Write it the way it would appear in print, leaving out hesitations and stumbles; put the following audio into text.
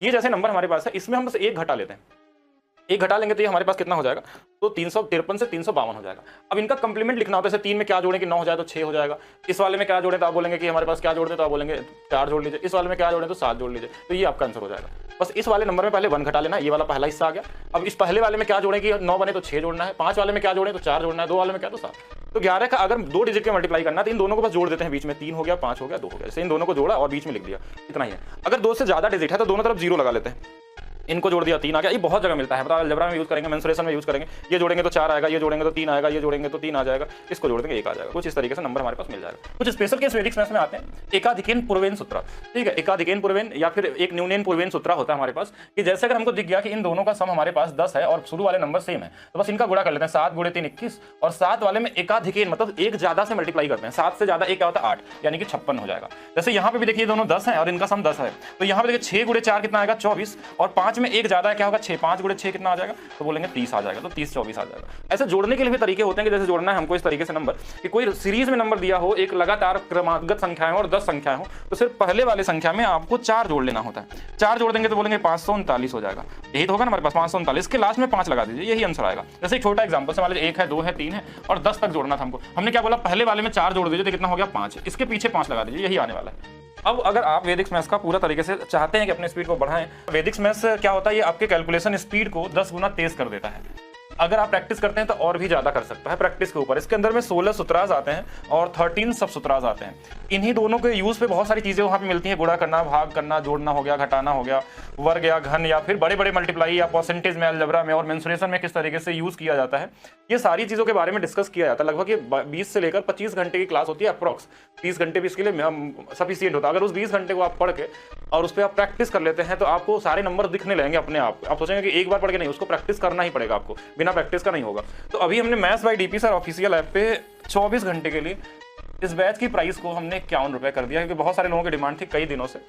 ये जैसे नंबर हमारे पास है, इसमें हम बस एक घटा लेते हैं, एक घटा लेंगे तो ये हमारे पास कितना हो जाएगा, तो 353 से 352 हो जाएगा। अब इनका कंप्लीमेंट लिखना होता है, जैसे 3 में क्या जोड़ें कि 9 हो जाए तो 6 हो जाएगा, इस वाले में क्या जोड़े तो आप बोलेंगे कि हमारे पास क्या जोड़ दे, तो आप बोलेंगे 4 जोड़ लीजिए, इस वाले में क्या जोड़े तो 7 जोड़ लीजिए, तो ये आपका आंसर हो जाएगा। बस इस वाले नंबर में पहले 1 घटा लेना, ये वाला पहला हिस्सा आ गया। अब इस पहले वाले में क्या जोड़े कि 9 बने तो 6 जोड़ना है, 5 वाले में क्या जोड़े तो 4 जोड़ना है, 2 वाले में क्या तो 7। तो 11 का अगर 2 डिजिट के मल्टीप्लाई करना है तो इन दोनों को बस जोड़ देते हैं बीच में, 3 हो गया, 5 हो गया, 2 हो गया, जैसे इन दोनों को जोड़ा और बीच में लिख दिया, इतना ही है। अगर 2 से ज्यादा डिजिट है तो दोनों तरफ 0 लगा लेते हैं, इनको जोड़ दिया 3 आ गया। ये बहुत जगह मिलता है, मतलब अलजेब्रा में यूज करेंगे, मेंसुरेशन में यूज करेंगे, ये जोड़ेंगे तो 4 आएगा, ये जोड़ेंगे तो 3 आएगा, ये जोड़ेंगे तो 3 आ जाएगा, इसको जोड़ देंगे 1 आ जाएगा। कुछ इस तरीके से नंबर हमारे पास मिल जाएगा। कुछ स्पेशल केस वैदिक मैथ्स में आते हैं, एकाधिकेन पूर्वेन सूत्र, ठीक है, एकाधिकेन पूर्वेन या फिर एक न्यूनेन पूर्वेन सूत्र होता है हमारे पास, कि जैसे अगर हमको दिख गया कि इन दोनों का सम हमारे पास 10 है और शुरू वाले नंबर सेम है, तो बस इनका गुणा कर लेते हैं, 7 गुणे 3 21, और 7 वाले में एकाधिकेन मतलब एक ज्यादा से मल्टीप्लाई करते हैं, 7 से ज्यादा एक क्या होता है 8, यानी कि 56 हो जाएगा। जैसे यहाँ पे भी देखिए दोनों 10 है और इनका सम 10 है, तो यहाँ पे देखिए 6 गुणे 4 कितना आएगा 24, और 5 में एक ज्यादा है क्या होगा 6, 5 गुणे 6 कितना आ जाएगा, तो बोलेंगे 30 आ जाएगा, तो 30 24 आ जाएगा। ऐसे जोड़ने के लिए भी तरीके होते हैं कि जैसे जोड़ना है हमको इस तरीके से नंबर, कि कोई सीरीज में नंबर दिया हो, एक लगातार क्रमागत संख्याएं और 10 संख्याएं हो, तो सिर्फ पहले वाले संख्या में आपको 4 जोड़ लेना होता है। 4 जोड़ देंगे तो बोलेंगे 539 हो जाएगा, यही तो होगा ना हमारे पास 539 के लास्ट में 5 लगा दीजिए, यही आंसर आएगा। जैसे एक छोटा एग्जांपल से मान लीजिए 1 है 2 है 3 है और 10 तक जोड़ना था हमको, हमने क्या बोला पहले वाले में 4 जोड़ दीजिए तो कितना हो गया 5, इसके पीछे 5 लगा दीजिए, यही आने वाला है। अब अगर आप वैदिक मैथ्स का पूरा तरीके से चाहते हैं कि अपने स्पीड को बढ़ाएं, वैदिक मैथ्स क्या होता है, ये आपके कैलकुलेशन स्पीड को 10 गुना तेज कर देता है। अगर आप प्रैक्टिस करते हैं तो और भी ज्यादा कर सकता है प्रैक्टिस के ऊपर। इसके अंदर में 16 सूत्रास आते हैं और 13 सब सूत्रास आते हैं। इन्हीं दोनों के यूज पे बहुत सारी चीजें वहां पे मिलती हैं, गुणा करना, भाग करना, जोड़ना हो गया, घटाना हो गया, वर्ग या घन या फिर बड़े बड़े मल्टीप्लाई या परसेंटेज में, अलजेब्रा में और मेंसुरेशन में किस तरीके से यूज किया जाता है, ये सारी चीजों के बारे में डिस्कस किया जाता है। लगभग ये 20 से लेकर 25 घंटे की क्लास होती है अप्रॉक्स, 30 घंटे भी इसके लिए सफिशिएंट होता है। अगर उस 20 घंटे को आप पढ़ के और उस पर आप प्रैक्टिस कर लेते हैं तो आपको सारे नंबर दिखने लगेंगे अपने आप। आप सोचेंगे कि एक बार पढ़ के नहीं, उसको प्रैक्टिस करना ही पड़ेगा आपको, बिना प्रैक्टिस का नहीं होगा। तो अभी हमने maths by DP sir official app पे 24 घंटे के लिए इस बैच की प्राइस को हमने 51 रुपए कर दिया, क्योंकि बहुत सारे लोगों की डिमांड थी कई दिनों से